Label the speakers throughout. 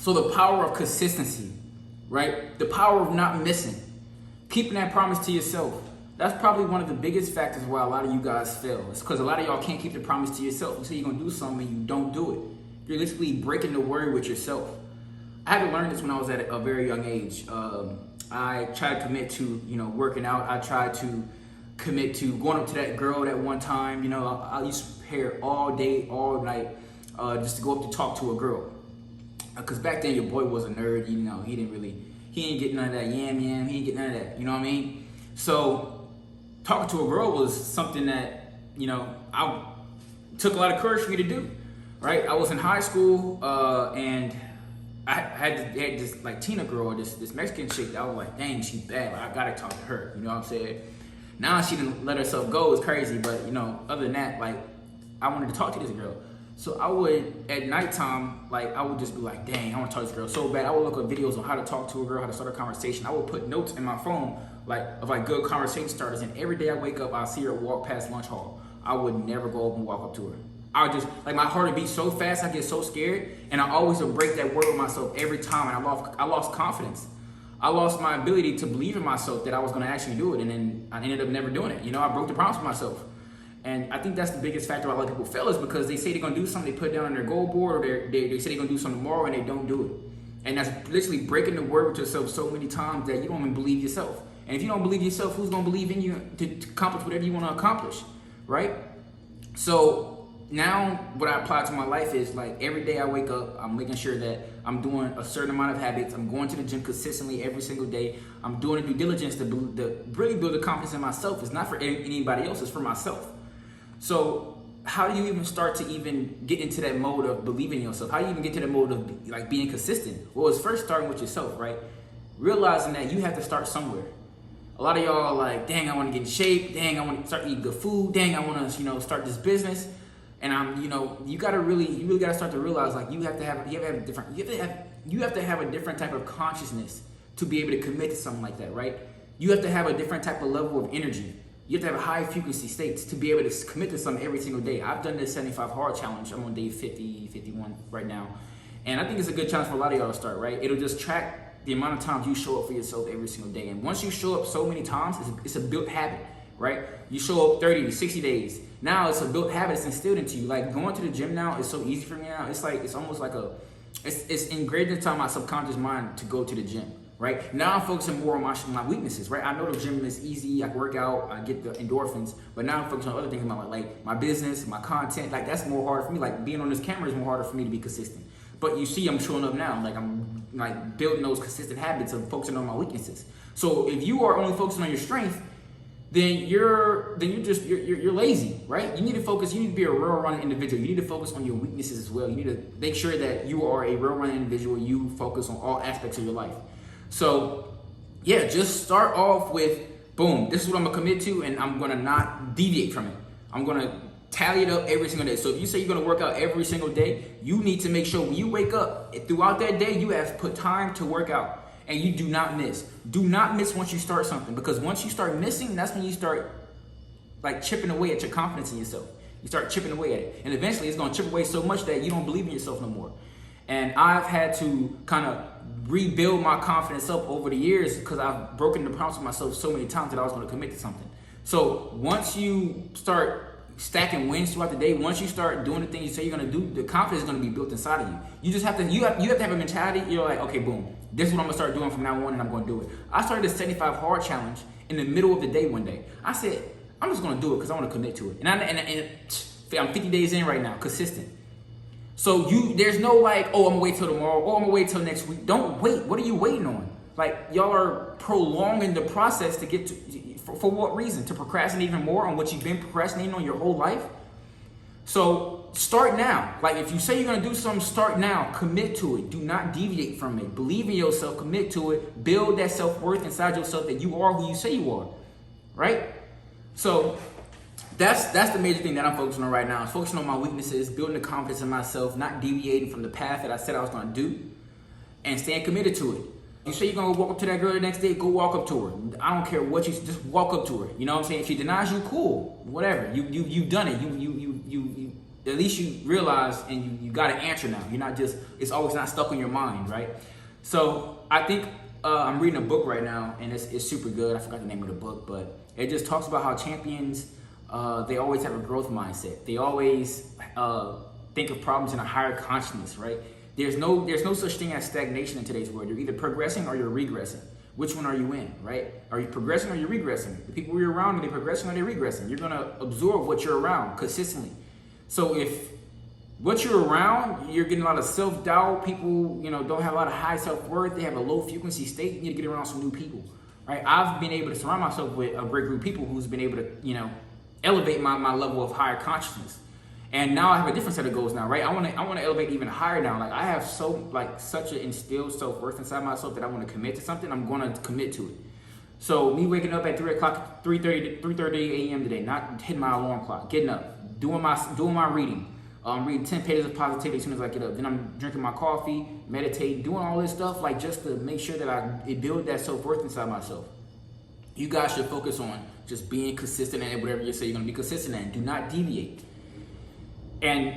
Speaker 1: So the power of consistency, right? The power of not missing, keeping that promise to yourself. That's probably one of the biggest factors why a lot of you guys fail. It's because a lot of y'all can't keep the promise to yourself. You say you're gonna do something and you don't do it. You're literally breaking the word with yourself. I had to learn this when I was at a very young age. I tried to commit to, working out. I tried to commit to going up to that girl that one time. I used to prepare all day, all night, just to go up to talk to a girl. Because back then your boy was a nerd. He didn't get none of that yam. He didn't get none of that. You know what I mean? So talking to a girl was something that, I took a lot of courage for me to do. Right? I was in high school, and I had this like Tina girl, this Mexican chick that I was like, dang, she's bad. Like, I gotta talk to her. You know what I'm saying? Now she didn't let herself go. It's crazy, but other than that, like, I wanted to talk to this girl. So I would, at nighttime, I would just be like, dang, I want to talk to this girl so bad. I would look up videos on how to talk to a girl, how to start a conversation. I would put notes in my phone, of good conversation starters. And every day I wake up, I'll see her walk past lunch hall. I would never go up and walk up to her. I would just, my heart would beat so fast, I get so scared. And I always would break that word with myself every time. And I lost confidence. I lost my ability to believe in myself that I was going to actually do it. And then I ended up never doing it. I broke the promise with myself. And I think that's the biggest factor why a lot of people fail is because they say they're going to do something, they put it down on their goal board, or they say they're going to do something tomorrow and they don't do it. And that's literally breaking the word with yourself so many times that you don't even believe yourself. And if you don't believe yourself, who's going to believe in you to accomplish whatever you want to accomplish, right? So now what I apply to my life is every day I wake up, I'm making sure that I'm doing a certain amount of habits. I'm going to the gym consistently every single day. I'm doing the due diligence to really build the confidence in myself. It's not for anybody else, it's for myself. So how do you even start to even get into that mode of believing in yourself? How do you even get to the mode of being consistent? Well, it's first starting with yourself, right? Realizing that you have to start somewhere. A lot of y'all are like, dang, I want to get in shape. Dang, I want to start eating good food. Dang, I want to, start this business. And you really got to start to realize you have to have a different type of consciousness to be able to commit to something like that, right? You have to have a different type of level of energy. You have to have a high frequency states to be able to commit to something every single day. I've done this 75 hard challenge. I'm on day 50, 51 right now. And I think it's a good challenge for a lot of y'all to start, right? It'll just track the amount of times you show up for yourself every single day. And once you show up so many times, it's a built habit, right? You show up 30 to 60 days. Now it's a built habit. It's instilled into you. Going to the gym now is so easy for me now. It's almost it's engraved into my subconscious mind to go to the gym. Right? Now I'm focusing more on my weaknesses, right? I know the gym is easy, I work out, I get the endorphins, but now I'm focusing on other things in my life, my business, my content, that's more harder for me. Being on this camera is more harder for me to be consistent. But you see I'm showing up now, I'm building those consistent habits of focusing on my weaknesses. So if you are only focusing on your strength, then you're lazy, right? You need to focus, you need to be a real-running individual. You need to focus on your weaknesses as well. You need to make sure that you are a real-running individual. You focus on all aspects of your life. So, yeah, just start off with, boom, this is what I'm going to commit to, and I'm going to not deviate from it. I'm going to tally it up every single day. So if you say you're going to work out every single day, you need to make sure when you wake up, throughout that day, you have put time to work out, and you do not miss. Do not miss once you start something, because once you start missing, that's when you start, chipping away at your confidence in yourself. You start chipping away at it, and eventually it's going to chip away so much that you don't believe in yourself no more. And I've had to kind of rebuild my confidence up over the years because I've broken the promise with myself so many times that I was going to commit to something. So once you start stacking wins throughout the day, once you start doing the things you say you're going to do, the confidence is going to be built inside of you. You just have to you have to have a mentality. You're like, okay, boom, this is what I'm going to start doing from now on, and I'm going to do it. I started this 75 hard challenge in the middle of the day one day. I said, I'm just going to do it because I want to commit to it. And I'm 50 days in right now, consistent. So there's no I'm gonna wait till tomorrow, or I'm gonna wait till next week. Don't wait. What are you waiting on? Y'all are prolonging the process to get to, for what reason? To procrastinate even more on what you've been procrastinating on your whole life? So start now. If you say you're gonna do something, start now. Commit to it. Do not deviate from it. Believe in yourself, commit to it, build that self-worth inside yourself that you are who you say you are. Right? So that's the major thing that I'm focusing on right now. I'm focusing on my weaknesses, building the confidence in myself, not deviating from the path that I said I was going to do, and staying committed to it. You say you're going to walk up to that girl the next day, go walk up to her. I don't care what just walk up to her. You know what I'm saying? If she denies you, cool, whatever. You've done it. at least you realize and you got an answer now. You're not just, it's always not stuck in your mind, right? So I think I'm reading a book right now, and it's super good. I forgot the name of the book, but it just talks about how champions, they always have a growth mindset. They always think of problems in a higher consciousness, right? There's no such thing as stagnation in today's world. You're either progressing or you're regressing. Which one are you in, right? Are you progressing or you're regressing? The people you're around, are they progressing or they regressing? You're gonna absorb what you're around consistently. So if what you're around, you're getting a lot of self-doubt, people, don't have a lot of high self-worth, they have a low frequency state, you need to get around some new people, right? I've been able to surround myself with a great group of people who's been able to, elevate my level of higher consciousness. And now I have a different set of goals now, right? I want to elevate even higher now. Like I have such an instilled self-worth inside myself that I want to commit to something. I'm going to commit to it. So me waking up at 3:30 a.m. today, not hitting my alarm clock, getting up, doing my reading, reading 10 pages of positivity as soon as I get up. Then I'm drinking my coffee, meditating, doing all this stuff, like just to make sure that it build that self-worth inside myself. You guys should focus on just being consistent in whatever you say you're going to be consistent in. Do not deviate. And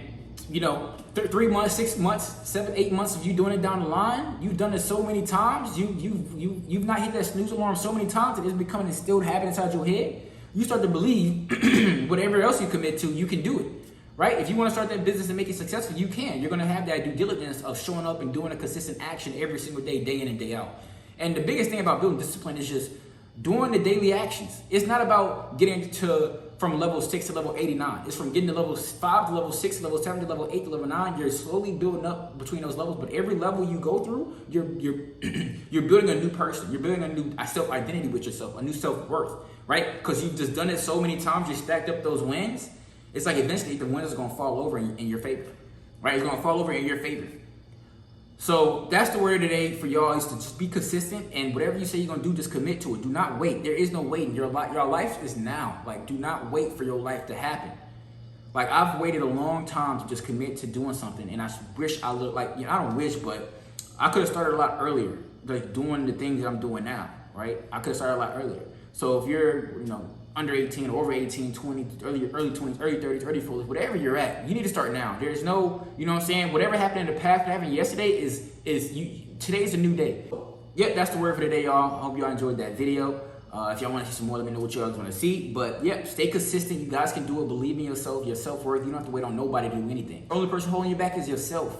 Speaker 1: 3 months, 6 months, 7, 8 months of you doing it down the line, you've done it so many times, you've not hit that snooze alarm so many times that it's becoming an instilled habit inside your head. You start to believe whatever else you commit to, you can do it, right? If you want to start that business and make it successful, you can. You're going to have that due diligence of showing up and doing a consistent action every single day, day in and day out. And the biggest thing about building discipline is just doing the daily actions. It's not about getting from level 6 to level 89. It's from getting to level 5 to level 6 to level 7 to level 8 to level 9. You're slowly building up between those levels, but every level you go through, you're building a new person. You're building a new self-identity with yourself, a new self-worth, right? Because you've just done it so many times, you stacked up those wins. It's like eventually the wind is going to fall over in your favor, right? It's going to fall over in your favor. So that's the word today for y'all, is to just be consistent, and whatever you say you're gonna do, just commit to it. Do not wait. There is no waiting. Your life is now. Like, do not wait for your life to happen. Like, I've waited a long time to just commit to doing something, and I wish I looked like, I don't wish, but I could have started a lot earlier, like doing the things that I'm doing now, right? I could have started a lot earlier. So if you're, under 18, over 18, 20, early 20s, early 30s, early 40s, whatever you're at, you need to start now. There's no, whatever happened in the past, what happened yesterday today's a new day. Yep, that's the word for today, y'all. I hope y'all enjoyed that video. If y'all want to see some more, let me know what y'all want to see. But yep, stay consistent. You guys can do it. Believe in yourself, your self-worth. You don't have to wait on nobody to do anything. The only person holding you back is yourself.